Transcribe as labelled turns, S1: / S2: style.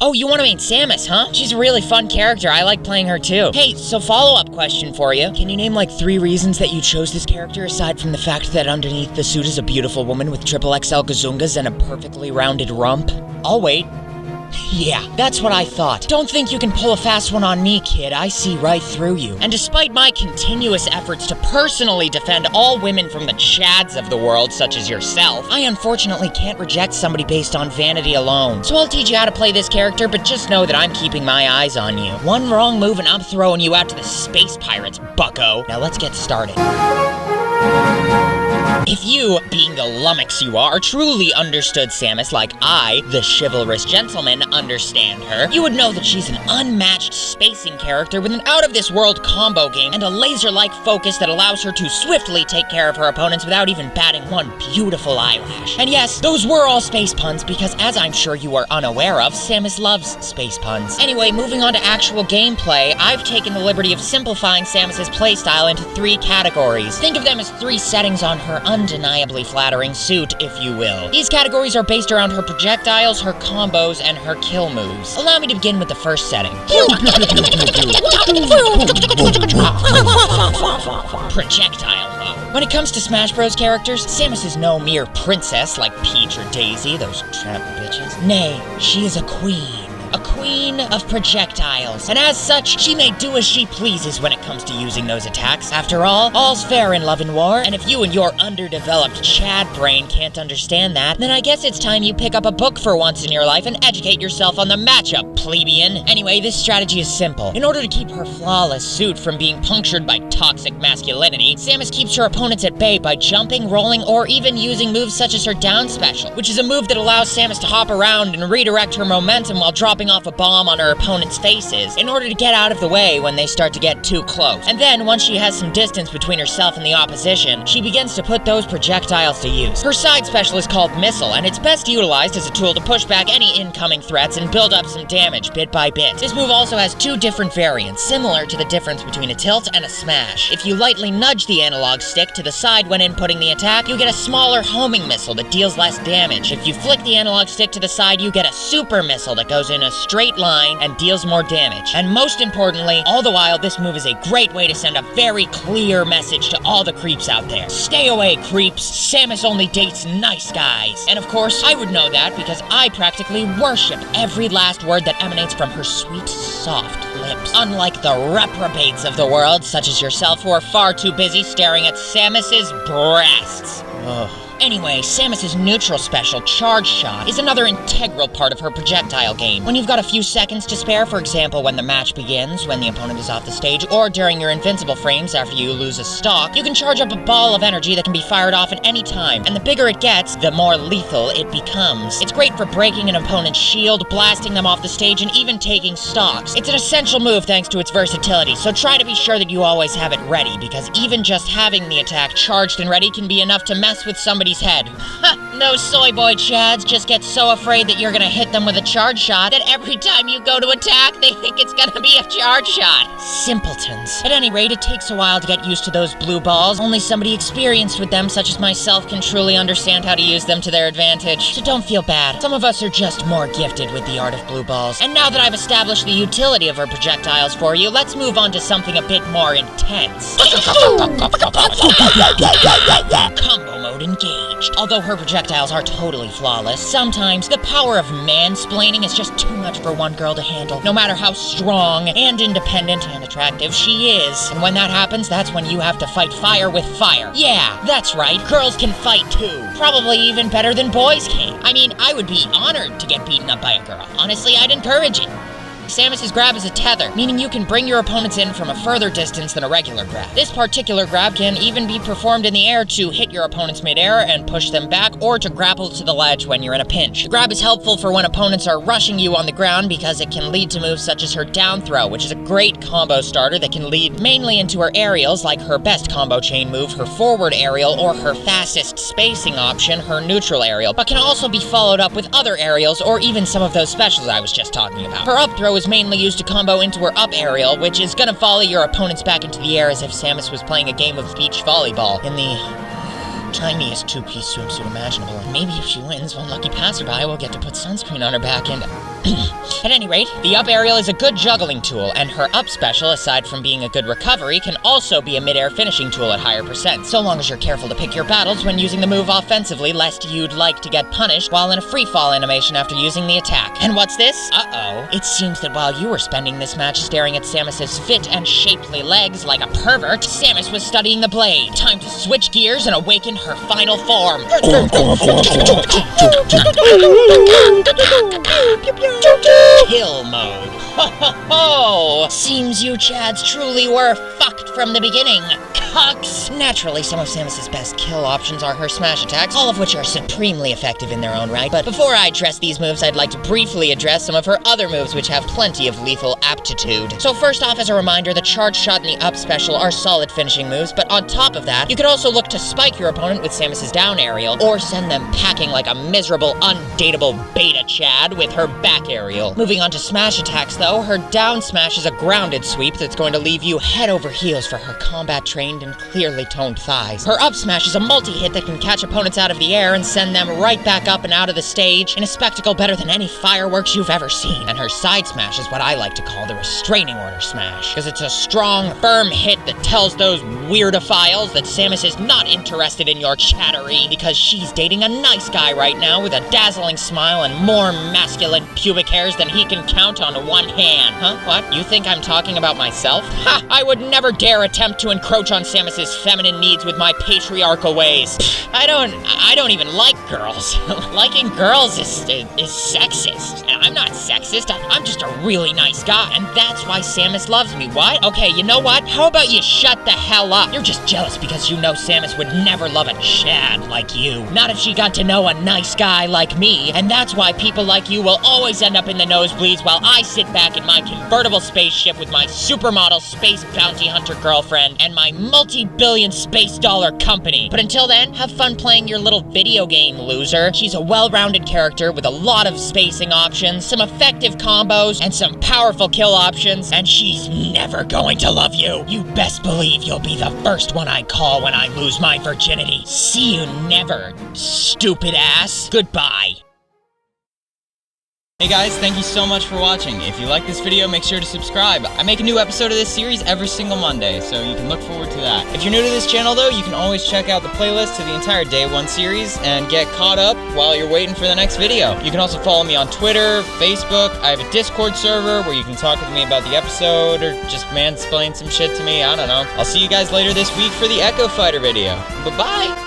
S1: Oh, you want to meet Samus, huh? She's a really fun character. I like playing her too. Hey, so follow-up question for you. Can you name like 3 reasons that you chose this character aside from the fact that underneath the suit is a beautiful woman with triple XL gazungas and a perfectly rounded rump? I'll wait. Yeah, that's what I thought. Don't think you can pull a fast one on me, kid. I see right through you. And despite my continuous efforts to personally defend all women from the chads of the world, such as yourself, I unfortunately can't reject somebody based on vanity alone. So I'll teach you how to play this character, but just know that I'm keeping my eyes on you. One wrong move and I'm throwing you out to the space pirates, bucko. Now let's get started. If you, being the lummox you are, truly understood Samus like I, the chivalrous gentleman, understand her, you would know that she's an unmatched spacing character with an out-of-this-world combo game and a laser-like focus that allows her to swiftly take care of her opponents without even batting one beautiful eyelash. And yes, those were all space puns because, as I'm sure you are unaware of, Samus loves space puns. Anyway, moving on to actual gameplay, I've taken the liberty of simplifying Samus's playstyle into 3 categories. Think of them as 3 settings on her undeniably flattering suit, if you will. These categories are based around her projectiles, her combos, and her kill moves. Allow me to begin with the first setting. Projectile mode. When it comes to Smash Bros. Characters, Samus is no mere princess like Peach or Daisy, those tramp bitches. Nay, she is a queen. A queen of projectiles, and as such, she may do as she pleases when it comes to using those attacks. After all, all's fair in love and war, and if you and your underdeveloped Chad brain can't understand that, then I guess it's time you pick up a book for once in your life and educate yourself on the matchup, plebeian. Anyway, this strategy is simple. In order to keep her flawless suit from being punctured by toxic masculinity, Samus keeps her opponents at bay by jumping, rolling, or even using moves such as her down special, which is a move that allows Samus to hop around and redirect her momentum while dropping off a bomb on her opponent's faces in order to get out of the way when they start to get too close. And then, once she has some distance between herself and the opposition, she begins to put those projectiles to use. Her side special is called Missile, and it's best utilized as a tool to push back any incoming threats and build up some damage bit by bit. This move also has 2 different variants, similar to the difference between a tilt and a smash. If you lightly nudge the analog stick to the side when inputting the attack, you get a smaller homing missile that deals less damage. If you flick the analog stick to the side, you get a super missile that goes in a straight line and deals more damage. And most importantly, all the while, this move is a great way to send a very clear message to all the creeps out there. Stay away, creeps. Samus only dates nice guys. And of course, I would know that because I practically worship every last word that emanates from her sweet, soft lips. Unlike the reprobates of the world, such as yourself, who are far too busy staring at Samus's breasts. Ugh. Anyway, Samus's neutral special, Charge Shot, is another integral part of her projectile game. When you've got a few seconds to spare, for example when the match begins, when the opponent is off the stage, or during your invincible frames after you lose a stock, you can charge up a ball of energy that can be fired off at any time, and the bigger it gets, the more lethal it becomes. It's great for breaking an opponent's shield, blasting them off the stage, and even taking stocks. It's an essential move thanks to its versatility, so try to be sure that you always have it ready, because even just having the attack charged and ready can be enough to mess with somebody's head. Those soy boy chads just get so afraid that you're gonna hit them with a charge shot that every time you go to attack, they think it's gonna be a charge shot. Simpletons. At any rate, it takes a while to get used to those blue balls. Only somebody experienced with them, such as myself, can truly understand how to use them to their advantage. So don't feel bad. Some of us are just more gifted with the art of blue balls. And now that I've established the utility of her projectiles for you, let's move on to something a bit more intense. Combo mode engaged. Although her projectiles are totally flawless, sometimes the power of mansplaining is just too much for one girl to handle, no matter how strong and independent and attractive she is. And when that happens, that's when you have to fight fire with fire. Yeah, that's right, girls can fight too. Probably even better than boys can. I mean, I would be honored to get beaten up by a girl. Honestly, I'd encourage it. Samus's grab is a tether, meaning you can bring your opponents in from a further distance than a regular grab. This particular grab can even be performed in the air to hit your opponents mid-air and push them back, or to grapple to the ledge when you're in a pinch. The grab is helpful for when opponents are rushing you on the ground because it can lead to moves such as her down throw, which is a great combo starter that can lead mainly into her aerials, like her best combo chain move, her forward aerial, or her fastest spacing option, her neutral aerial, but can also be followed up with other aerials or even some of those specials I was just talking about. Her up throw is mainly used to combo into her up aerial, which is gonna volley your opponents back into the air as if Samus was playing a game of beach volleyball in the tiniest two-piece swimsuit imaginable. And maybe if she wins, one lucky passerby will get to put sunscreen on her back and... At any rate, the up aerial is a good juggling tool, and her up special, aside from being a good recovery, can also be a mid-air finishing tool at higher percent, so long as you're careful to pick your battles when using the move offensively, lest you'd like to get punished while in a free-fall animation after using the attack. And what's this? Uh-oh. It seems that while you were spending this match staring at Samus's fit and shapely legs like a pervert, Samus was studying the blade. Time to switch gears and awaken her final form. Kill mode. Ho ho ho! Seems you Chads truly were fucked from the beginning. Cucks! Naturally, some of Samus's best kill options are her smash attacks, all of which are supremely effective in their own right. But before I address these moves, I'd like to briefly address some of her other moves which have plenty of lethal aptitude. So first off, as a reminder, the charge shot and the up special are solid finishing moves, but on top of that, you could also look to spike your opponent with Samus's down aerial, or send them packing like a miserable, undateable beta Chad with her back aerial. Moving on to smash attacks though, her down smash is a grounded sweep that's going to leave you head over heels for her combat-trained and clearly toned thighs. Her up smash is a multi-hit that can catch opponents out of the air and send them right back up and out of the stage in a spectacle better than any fireworks you've ever seen. And her side smash is what I like to call the restraining order smash, because it's a strong, firm hit that tells those weirdophiles that Samus is not interested in your chattery, because she's dating a nice guy right now with a dazzling smile and more masculine pubic hairs than he can count on one hand. Huh? What? You think I'm talking about myself? Ha! I would never dare attempt to encroach on Samus's feminine needs with my patriarchal ways. I don't even like girls. Liking girls is sexist. And I'm not sexist. I'm just a really nice guy, and that's why Samus loves me. What? Okay, you know what? How about you shut the hell up? You're just jealous because you know Samus would never love a Chad like you. Not if she got to know a nice guy like me, and that's why people like you will always end up in the nosebleeds while I sit back in my convertible spaceship with my supermodel space bounty hunter girlfriend and my multi-billion space dollar company. But until then, have fun playing your little video game, loser. She's a well-rounded character with a lot of spacing options, some effective combos, and some powerful kill options, and she's never going to love you. You best believe you'll be the first one I call when I lose my virginity. See you never, stupid ass. Goodbye.
S2: Hey guys, thank you so much for watching. If you like this video, make sure to subscribe. I make a new episode of this series every single Monday, so you can look forward to that. If you're new to this channel though, you can always check out the playlist to the entire Day One series and get caught up while you're waiting for the next video. You can also follow me on Twitter, Facebook. I have a Discord server where you can talk with me about the episode or just mansplain some shit to me. I don't know. I'll see you guys later this week for the Echo Fighter video. Bye-bye!